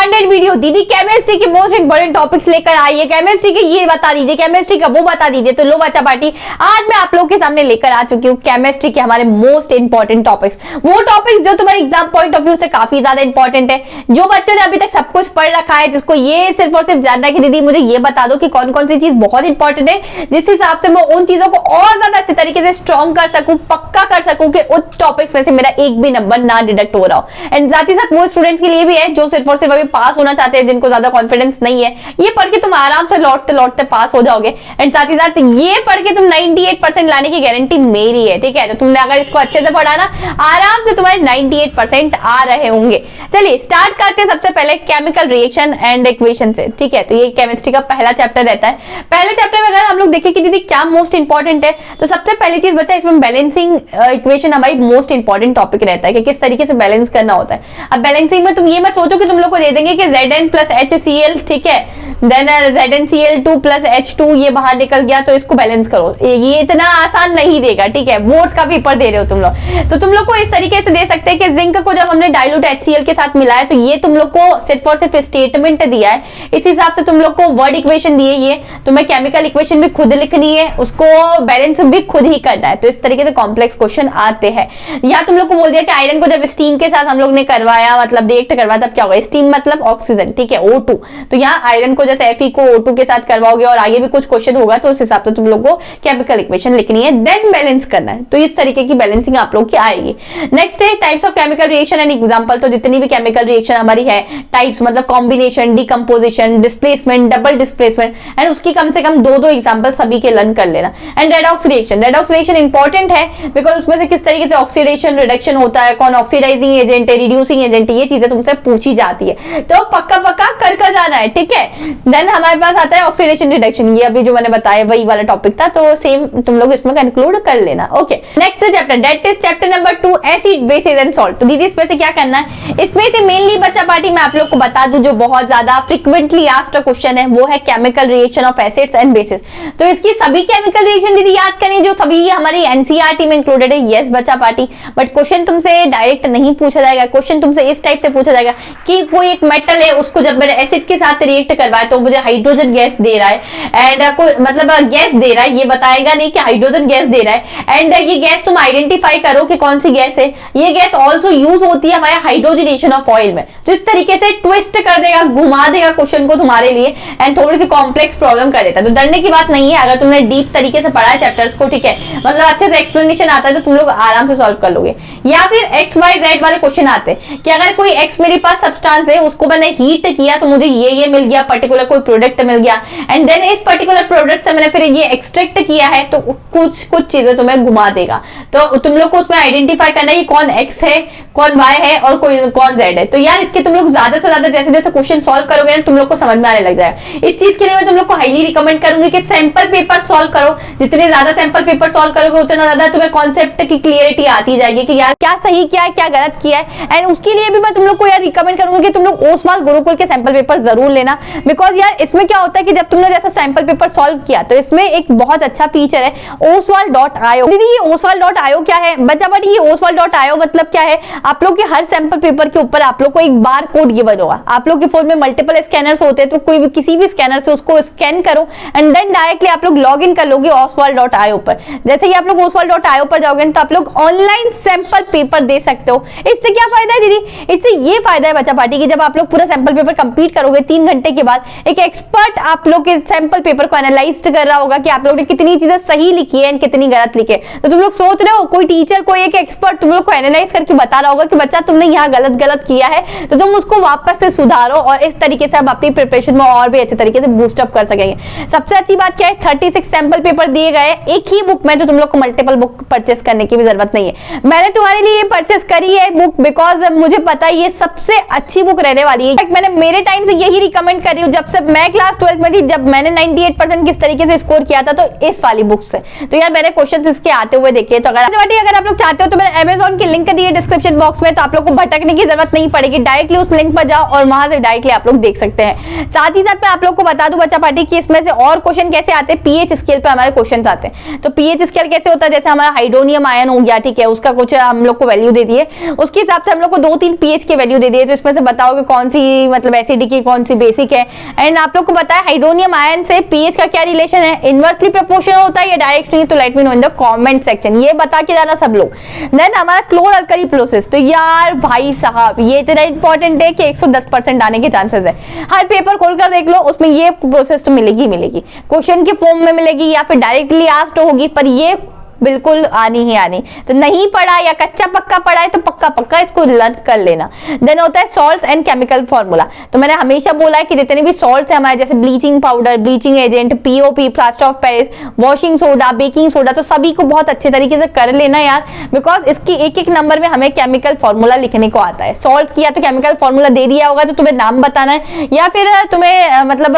Demanded video, दीदी chemistry के most important topics लेकर आइए, केमिस्ट्री के ये बता दीजिए, केमिस्ट्री का वो बता दीजिए। तो लो बच्चा पार्टी, आज मैं आप लोगों के सामने लेकर आ चुकी हूँ केमिस्ट्री के हमारे मोस्ट इंपोर्टेंट टॉपिक्स, वो टॉपिक्स जो तुम्हारे एग्जाम पॉइंट ऑफ व्यू से काफी ज्यादा इंपॉर्टेंट है। जो बच्चों ने अभी तक सब कुछ पढ़ रखा है, जिसको ये सिर्फ और सिर्फ जानना है कि दीदी मुझे ये बता दो कि कौन कौन सी चीज बहुत इंपॉर्टेंट है, जिस हिसाब से मैं उन चीजों को और ज्यादा अच्छे तरीके से स्ट्रॉन्ग कर सकूं, पक्का कर सकूं कि उस टॉपिक्स में से मेरा एक भी नंबर ना डिडक्ट हो रहा हो। एंड साथ ही साथ वो स्टूडेंट्स के लिए भी है जो सिर्फ और सिर्फ अभी पास होना चाहते हैं, जिनको ज्यादा कॉन्फिडेंस नहीं है। ये पढ़ के तुम आराम से लौटते लौटते पास हो जाओगे। एंड साथ ही साथ ये पढ़ के तुम 98% लाने की गारंटी मेरी है, ठीक है। तो तुमने अगर इसको अच्छे से पढ़ा ना, आराम से तुम्हारे 98% आ रहे होंगे। चलिए स्टार्ट करते हैं सबसे पहले केमिकल रिएक्शन एंड इक्वेशन से, ठीक है। तो ये केमिस्ट्री का पहला चैप्टर रहता है। पहले चैप्टर में अगर हम लोग देखें कि दीदी क्या मोस्ट इंपॉर्टेंट है, तो सबसे पहली चीज बच्चा इसमें बैलेंसिंग इक्वेशन हमारी मोस्ट इंपॉर्टेंट टॉपिक रहता है कि किस तरीके से बैलेंस करना होता है। अब बैलेंसिंग में तुम ये मत सोचो कि तुम लोग को दे देंगे कि Zn प्लस HCl, ठीक है, देन ZnCl2 प्लस H2 ये बाहर निकल गया तो इसको बैलेंस करो। ये इतना आसान नहीं देगा, ठीक है। बोर्ड्स का पेपर दे रहे हो तुम लोग, तो तुम लोग को इस तरीके से दे सकते हैं कि जिंक को जब हमने डाइल्यूट HCl के साथ मिलाया तो ये तुम लोग को सिर्फ और सिर्फ स्टेटमेंट दिया है, इस हिसाब से तुम लोग को वर्ड इक्वेशन दिए, ये तुम्हें केमिकल इक्वेशन भी खुद लिखनी है, उसको बैलेंस भी खुद ही करना है। तो इस तरीके से कॉम्प्लेक्स क्वेश्चन आते हैं। यहाँ तुम लोग को बोल दिया कि आयरन को जब स्टीम के साथ हम लोग ने करवाया, मतलब रिएक्ट करवाया, तब क्या होगा, स्टीम मतलब ऑक्सीजन, ठीक है, O2। तो यहाँ आयरन को जैसे Fe को O2 के साथ करवाओगे और आगे भी कुछ क्वेश्चन होगा तो उस हिसाब से तुम लोग को केमिकल इक्वेशन लिखनी है, देन बैलेंस करना है। तो इस तरीके की बैलेंसिंग आप लोग की आएगी। नेक्स्ट है types of chemical reaction and example. तो जितनी भी केमिकल रिएक्शन हमारी है, टाइप्स मतलब combination, decomposition, displacement, double displacement, and उसकी कम से कम दो एग्जांपल सभी के लर्न कर लेना। And redox reaction, redox reaction important है बिकॉज उसमें से किस तरीके से ऑक्सीडेशन रिडक्शन होता है, कौन ऑक्सीडाइजिंग एजेंट है, रिड्यूसिंग एजेंट है, ये चीजें तुमसे पूछी जाती है, तो पक्का पक्का कर जाना है, ठीक है। देन हमारे पास आता है ऑक्सीडेशन रिडक्शन, ये अभी जो मैंने बताया वही वाला टॉपिक था, तो सेम तुम लोग इसमें कंक्लूड कर लेना। Okay, next chapter that is chapter number 2 acid basis and salt. तो दीदी इसमें से क्या करना है, इसमें से मेनली बच्चा पार्टी मैं आप लोग को बता दूं जो बहुत ज्यादा फ्रीक्वेंटली आस्क्ड क्वेश्चन है वो है chemical reaction of acids and bases. तो इसकी सभी केमिकल रिएक्शन दीदी याद करें जो सभी हमारी एनसीईआरटी में इंक्लूडेड है। यस बच्चा पार्टी, बट क्वेश्चन तुमसे डायरेक्ट नहीं पूछा जाएगा। क्वेश्चन तुमसे इस टाइप से पूछा जाएगा कि कोई एक मेटल है, उसको जब मैंने एसिड के साथ रिएक्ट करवाया तो मुझे हाइड्रोजन गैस दे रहा है, एंड कोई मतलब गैस दे रहा है, ये बताएगा नहीं कि हाइड्रोजन गैस दे रहा है, एंड ये गैस तुम आइडेंटिफाई करो कि कौन सी गैस है। ये गैस ऑल्सो यूज होती है हमारे हाइड्रोजनेशन ऑफ ऑयल में। तो इस तरीके से ट्विस्ट कर देगा, घुमा देगा क्वेश्चन को तुम्हारे लिए, एंड थोड़ी सी कॉम्प्लेक्स प्रॉब्लम कर देता है। तो डरने की बात नहीं है, अगर तुमने डीप तरीके से पढ़ा है चैप्टर्स को, ठीक है, मतलब अच्छे से एक्सप्लेनेशन आता है तो तुम लोग आराम से सॉल्व कर लोगे। या फिर XYZ वाले क्वेश्चन आते हैं कि अगर कोई X मेरे पास सब्सटेंस है, उसको मैंने हीट किया तो मुझे ये मिल गया, पर्टिकुलर कोई प्रोडक्ट मिल गया, एंड देन इस पर्टिकुलर प्रोडक्ट से मैंने फिर ये एक्सट्रैक्ट किया है, तो कुछ चीजें तुम्हें घुमा देगा। तो तुम लोग को उसमें आइडेंटिफाई करना है कौन X है, कौन Y है और कौन Z है। तो यार इसके तुम लोग ज्यादा से ज्यादा जैसे जैसे क्वेश्चन सॉल्व करोगे ना तुम लोग को समझ में आने लग जाएगा। इस चीज के लिए मैं तुम लोग को हाईली रिकमेंड करूंगी कि सैंपल पेपर सॉल्व करो। जितने ज्यादा सैंपल पेपर सॉल्व करोगे उतना ज्यादा तुम्हें कॉन्सेप्ट की क्लियरिटी आती जाएगी कि यार क्या सही किया है, क्या गलत किया है। एंड उसके लिए भी मैं तुम लोग को यार रिकमेंड करूंगी कि तुम लोग ओसवाल गुरुकुल के सैंपल पेपर जरूर लेना, बिकॉज यार इसमें क्या होता है कि जब तुमने जैसा सैंपल पेपर सॉल्व किया तो इसमें एक बहुत अच्छा फीचर है oswal.io। दीदी ये oswal.io क्या है बच्चा, बट ये oswal.io मतलब क्या है, आप लोग के हर सैंपल पेपर के ऊपर आप लोग को एक बार कोड गिवन होगा। आप लोग के फोन में मल्टीपल स्कैनर्स होते हैं, तो कोई भी किसी भी स्कैनर से उसको स्कैन करो एंड देन डायरेक्टली आप लोग लॉग इन कर लोगे oswal.io पर। जैसे ही आप लोग oswal.io पर जाओगे तो आप लोग ऑनलाइन सैंपल पेपर दे सकते हो। इससे क्या फायदा है दीदी, इससे ये फायदा है बच्चा पार्टी की जब आप लोग पूरा सैंपल पेपर कंप्लीट करोगे 3 घंटे के बाद एक एक्सपर्ट आप लोग के सैंपल पेपर को एनालाइज कर रहा होगा कि आप लोग ने कितनी चीजें सही लिखी है कितनी गलत लिखी है। तो तुम लोग सोच रहे हो कोई टीचर कोई एक एक्सपर्ट तुम लोग को एनालाइज करके बता रहा होगा कि बच्चा तुमने यहाँ गलत किया है, तो तुम उसको वापस से सुधारो और इस तरीके से आप अपनी प्रिपरेशन में और भी अच्छे तरीके से बूस्ट अप कर सकेंगे। सबसे अच्छी बात क्या है, 36 सैंपल पेपर दिए गए एक ही बुक में, तो तुम लोग को मल्टीपल बुक परचेस करने की भी जरूरत नहीं है। मैंने तुम्हारे लिए परचेस करी है बुक बिकॉज मुझे पता है ये सबसे अच्छी बुक रहने वाली है। मैंने मेरे टाइम से यही रिकमेंड करी हूँ जब से मैं क्लास 12 में थी, जब मैंने 98% किस तरीके से स्कोर किया था, तो इस वाली बुक से। तो यार मैंने क्वेश्चन इसके आते हुए देखे। तो अगर आप लोग चाहते हो तो मैंने Amazon की लिंक दी है डिस्क्रिप्शन बॉक्स में, तो आप लोग को भटकने की जरूरत नहीं पड़ेगी, डायरेक्टली उस लिंक पर जाओ और वहां से डायरेक्टली आप लोग देख सकते हैं। साथ ही साथ मैं आप लोग को बता दूं बच्चा पार्टी की इसमें से और क्वेश्चन कैसे आते हैं, पीएच स्केल पे हमारे क्वेश्चन आते हैं। तो पीएच स्केल कैसे होता है, जैसे हमारा हाइड्रोनियम आयन हो गया, ठीक है, उसका कुछ हम लोग को वैल्यू दे दिए, उसके हिसाब से हम लोग को 2-3 पीएच की वैल्यू दे दिए। तो इसमें से बताओ कि कौन कौन सी मतलब एसिडिक कौन सी बेसिक है। एंड आप लोग को पता है हाइड्रोनियम आयन से पीएच का क्या रिलेशन है, इनवर्सली प्रोपोर्शनल होता है या डायरेक्ट नहीं, तो let me know in the comment section, ये बता के जाना सब लोग। देन हमारा क्लोर अल्कली प्रोसेस, तो यार भाई साहब ये इतना इंपॉर्टेंट है कि 110% आने के चांसेस है। हर पेपर खोलकर देख लो, उसमें ये प्रोसेस तो मिलेगी मिलेगी, क्वेश्चन के फॉर्म में मिलेगी या फिर डायरेक्टली आस्क्ड होगी, पर ये बिल्कुल आनी ही आनी। तो नहीं पढ़ा या कच्चा पक्का पढ़ा है तो पक्का पक्का इसको लर्न कर लेना। देन होता है सॉल्ट्स एंड केमिकल फॉर्मूला, तो मैंने हमेशा बोला है कि जितने भी सॉल्ट्स है हमारे, जैसे bleaching powder, bleaching agent, POP, plaster of Paris, washing soda, baking soda, तो सभी को बहुत अच्छे तरीके से कर लेना यार, बिकॉज इसकी एक एक नंबर में हमें केमिकल फॉर्मूला लिखने को आता है। सॉल्ट्स की या तो केमिकल फॉर्मूला दे दिया होगा तो तुम्हें नाम बताना है, या फिर तुम्हें मतलब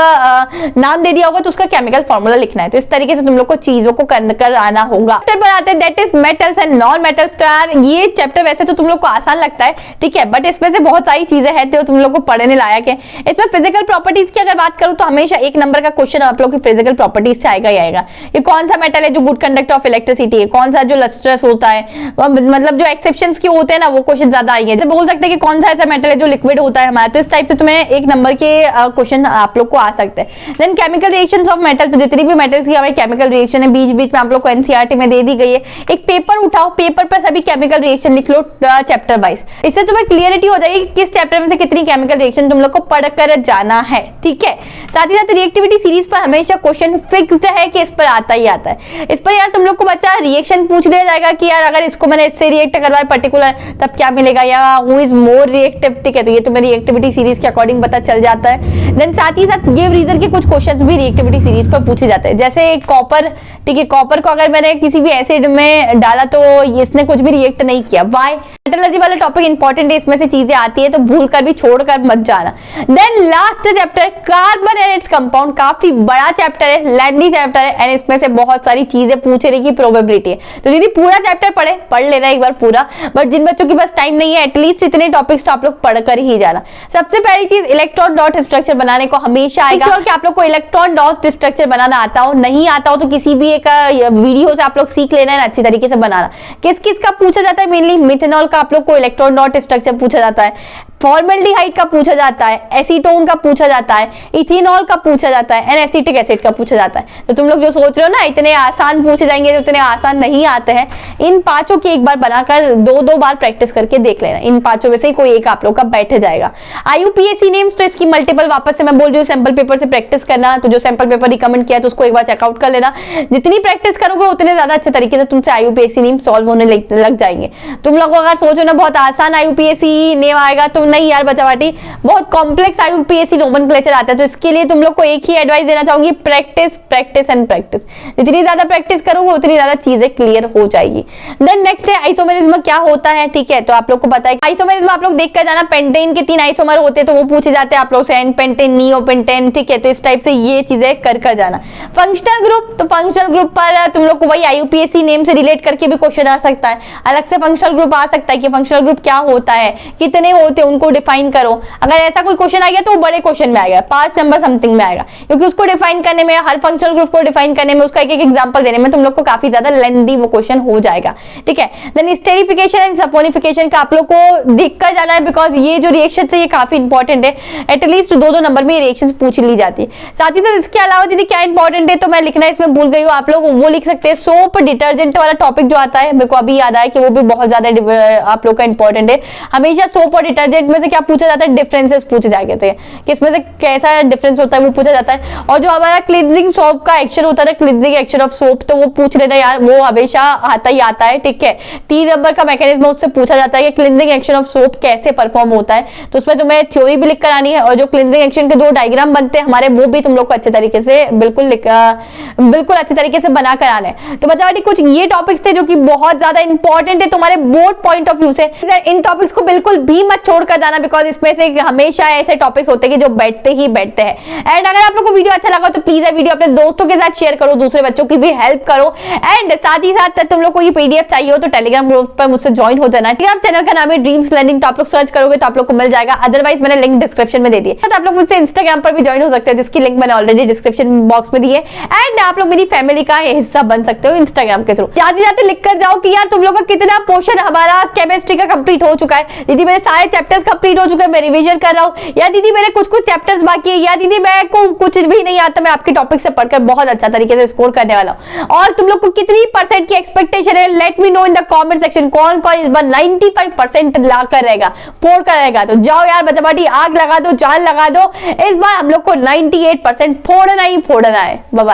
नाम दे दिया होगा तो उसका केमिकल फॉर्मूला लिखना है। तो इस तरीके से तुम लोग को चीजों को कर आना होगा। पर आते हैं that is metals and non metals. तो यार ये चैप्टर वैसे तो तुम लोग को आसान लगता है, ठीक है, बट इसमें से बहुत सारी चीजें हैं जो तुम लोग को पढ़ने लायक है। इसमें फिजिकल प्रॉपर्टीज की अगर बात करूं तो हमेशा एक नंबर का क्वेश्चन आप लोग की फिजिकल प्रॉपर्टीज से आएगा ही आएगा। ये कौन सा मेटल है जो गुड कंडक्टर ऑफ इलेक्ट्रिसिटी है, कौन सा जो लस्ट्रस होता है, मतलब जो एक्सेप्शंस के होते हैं ना वो क्वेश्चन ज्यादा आएंगे। जैसे बोल सकते हैं कि कौन सा ऐसा मेटल है जो लिक्विड होता है हमारा, तो इस टाइप से तुम्हें एक नंबर के क्वेश्चन आप लोग को आ सकते हैं। Then chemical reactions of metal, तो जितनी भी मेटल्स की हमें केमिकल रिएक्शन है बीच बीच में आप लोग को एनसीईआरटी में दे दी गई है। एक पेपर उठाओ, पेपर पर सभी केमिकल रिएक्शन लिख लो चैप्टर वाइज, इससे तुम्हें क्लियरिटी हो जाएगी कि किस चैप्टर में से कितनी केमिकल रिएक्शन तुम लोग को पढ़कर जाना है, ठीक है। साथ ही साथ रिएक्टिविटी सीरीज पर हमेशा क्वेश्चन फिक्स्ड है कि इस पर आता ही आता है। इस पर यार तुम लोग को बच्चा रिएक्शन पूछ लिया जाएगा कि यार अगर इसको मैंने इससे रिएक्ट करवाया पर्टिकुलर तब क्या मिलेगा, या हु इज मोर रिएक्टिव, ठीक है, तो ये तुम्हें रिएक्टिविटी सीरीज के अकॉर्डिंग पता चल जाता है। देन साथ ही साथ गिव रीजन के कुछ क्वेश्चन भी रिएक्टिविटी सीरीज पर पूछे जाते हैं, जैसे कॉपर, ठीक है, कॉपर को अगर मैंने किसी भी एसिड में डाला तो इसने कुछ भी रिएक्ट नहीं किया, व्हाई। मेटलर्जी वाला टॉपिक इंपॉर्टेंट है, इसमें से चीजें आती है तो भूल कर भी छोड़कर मत जाना। Then last chapter carbon and its compound, काफी बड़ा चैप्टर है, लेंथी चैप्टर है, एंड इसमें से बहुत सारी चीजें पूछने की प्रोबेबिलिटी है। तो दीदी पूरा चैप्टर पढ़ लेना एक बार पूरा, बट जिन बच्चों के पास टाइम नहीं है एटलीस्ट इतने टॉपिक्स तो आप लोग पढ़कर ही जाना। सबसे पहली चीज इलेक्ट्रॉन डॉट स्ट्रक्चर बनाने को हमेशा आएगा, और कि आप लोग को इलेक्ट्रॉन डॉट स्ट्रक्चर बनाना आता हो, नहीं आता हो तो किसी भी एक वीडियो से आप लोग सीख लेना है अच्छी तरीके से बनाना। किस किस का पूछा जाता है, मेनली मिथेनॉल का आप लोग को इलेक्ट्रॉन डॉट स्ट्रक्चर पूछा जाता है, फॉर्मल्डिहाइड का पूछा जाता है, एसीटोन का पूछा जाता है, इथेनॉल का पूछा जाता है, एंड एसिटिक एसिड का पूछा जाता है। तो तुम लोग जो सोच रहे हो ना इतने आसान पूछे जाएंगे, तो इतने आसान नहीं आते हैं। इन पांचों की एक बार बनाकर दो बार प्रैक्टिस करके देख लेना, इन पांचों में से ही कोई एक आप लोग का बैठ जाएगा। आईयूपीएसी नेम्स, तो इसकी मल्टीपल वापस से मैं बोल रही हूँ सैंपल पेपर से प्रैक्टिस करना, तो जो सैंपल पेपर रिकमेंड किया तो उसको एक बार चेकआउट कर लेना। जितनी प्रैक्टिस करोगे उतने ज्यादा अच्छे तरीके से तुमसे आईयूपीएसी नेम सॉल्व होने लग जाएंगे। तुम लोग अगर सोचो ना बहुत आसान आईयूपीएसी नेम आएगा, तो नहीं यार बच्चा बाटी, बहुत कॉम्प्लेक्स आईयूपीएसी नोमेनक्लेचर आता है। तो इसके लिए तुम लोग को एक ही एडवाइस देना चाहूंगी, प्रैक्टिस प्रैक्टिस एंड प्रैक्टिस। जितनी ज्यादा प्रैक्टिस करोगे उतनी ज्यादा चीजें क्लियर हो जाएगी। देन नेक्स्ट है आइसोमेरिज्म क्या होता है, ठीक है, तो आप लोग को पता है आइसोमेरिज्म आप लोग देख कर जाना, पेंटेन के 3 आइसोमर होते हैं तो वो पूछे जाते हैं आप लोग से, एंड पेंटेन, नियोपेंटेन, ठीक है, तो इस टाइप से ये चीजें कर जाना। फंक्शनल ग्रुप, तो फंक्शनल ग्रुप पर तुम लोग को वही आईयूपीएसी नेम से रिलेट करके भी क्वेश्चन आ सकता है, अलग से फंक्शनल ग्रुप आ सकता है कि फंक्शनल ग्रुप क्या होता है, कितने होते हैं उनको डिफाइन करो। अगर ऐसा कोई क्वेश्चन आ गया तो वो बड़े क्वेश्चन में आएगा, 5 नंबर समथिंग में आएगा, क्योंकि उसको डिफाइन करने में, हर फंक्शनल ग्रुप को डिफाइन करने में, उसका एक एग्जांपल देने में तुम लोग को काफी ज्यादा लेंथी वो क्वेश्चन हो जाएगा, ठीक है। देन स्टेरिफिकेशन एंड सपोनिफिकेशन का आप लोग को देख कर जाना है, बिकॉज ये जो रिएक्शन है ये काफी इंपॉर्टेंट है, एटलीस्ट 2-2 नंबर में रिएक्शन पूछ ली जाती है। साथ ही साथ इसके अलावा दीदी क्या इंपॉर्टेंट है तो मैं लिखना इसमें भूल गई हूँ, आप लोग वो लिख सकते हैं सोप डिटर्जेंट वाला टॉपिक जो आता है, मेरे को अभी याद आया कि वो भी बहुत ज्यादा आप लोग का इंपॉर्टेंट है। हमेशा सोप और डिटर्जेंट में से क्या पूछा जाता है, डिफरेंसेस पूछे जाते हैं कि इसमें से कैसा डिफरेंस होता है वो पूछा जाता है। और जो हमारा क्लींजिंग सोप का एक्शन होता है, क्लींजिंग एक्शन ऑफ सोप, तो वो पूछ लेना यार, वो हमेशा आता ही आता है, ठीक है। 3 नंबर का मैकेनिज्म उससे पूछा जाता है कि क्लींजिंग एक्शन ऑफ सोप कैसे परफॉर्म होता है, तो उसमें तुम्हें थ्योरी भी लिख कर आनी है, और जो क्लींजिंग एक्शन के 2 डायग्राम बनते हैं हमारे, वो भी तुम लोग को अच्छे तरीके से बिल्कुल अच्छे तरीके से बना कर आने। तो बच्चा कुछ ये टॉपिक्स थे जो कि बहुत ज्यादा इंपॉर्टेंट है तुम्हारे बोर्ड पॉइंट ऑफ व्यू से। इन टॉपिक्स को बिल्कुल भी मत छोड़कर जाना, बिकॉज इसमें से हमेशा ऐसे टॉपिक्स होते हैं कि जो बैठते ही बैठते हैं। एंड अगर आप लोग को वीडियो अच्छा लगा तो प्लीज वीडियो अपने दोस्तों के साथ शेयर करो, दूसरे बच्चों की भी हेल्प करो। एंड साथ ही साथ तुम लोग को ये पीडीएफ चाहिए हो तो टेलीग्राम ग्रुप पर मुझसे ज्वाइन हो जाना। टेलीग्राम चैनल का नाम है ड्रीम्स लर्निंग, तो आप लोग सर्च करोगे तो आप लोग को मिल जाएगा, अदरवाइज मैंने लिंक डिस्क्रिप्शन में दे दिया। तो आप लोग मुझसे इंस्टाग्राम पर भी ज्वाइन हो सकते हैं, जिसकी लिंक मैंने ऑलरेडी डिस्क्रिप्शन बॉक्स में दी है। एंड आप लोग मेरी फैमिली का हिस्सा बन सकते हो इंस्टाग्राम के थ्रू। जाते जाते लिख कर जाओ कि यार तुम लोग का कितना पोर्शन हमारा केमिस्ट्री का कंप्लीट हो चुका है। दीदी मेरे सारे चैप्टर्स चैप्टर्स कंप्लीट हो चुके हैं, मैं रिवीजन कर रहा हूँ, या दीदी मेरे कुछ कुछ चैप्टर्स बाकी है, या दीदी मैं को कुछ भी नहीं आता, मैं आपके टॉपिक से पढ़कर बहुत अच्छा तरीके से स्कोर करने वाला हूँ। और तुम लोग को कितनी परसेंट की एक्सपेक्टेशन है, let me know in the comment section. कौन कौन इस बार 95% ला कर रहेगा, फोड़ कर रहेगा? तो जाओ यार बच्चा पार्टी, आग लगा दो, जान लगा दो, इस बार हम लोग को 98% फोड़ना ही फोड़ना है। Bye bye.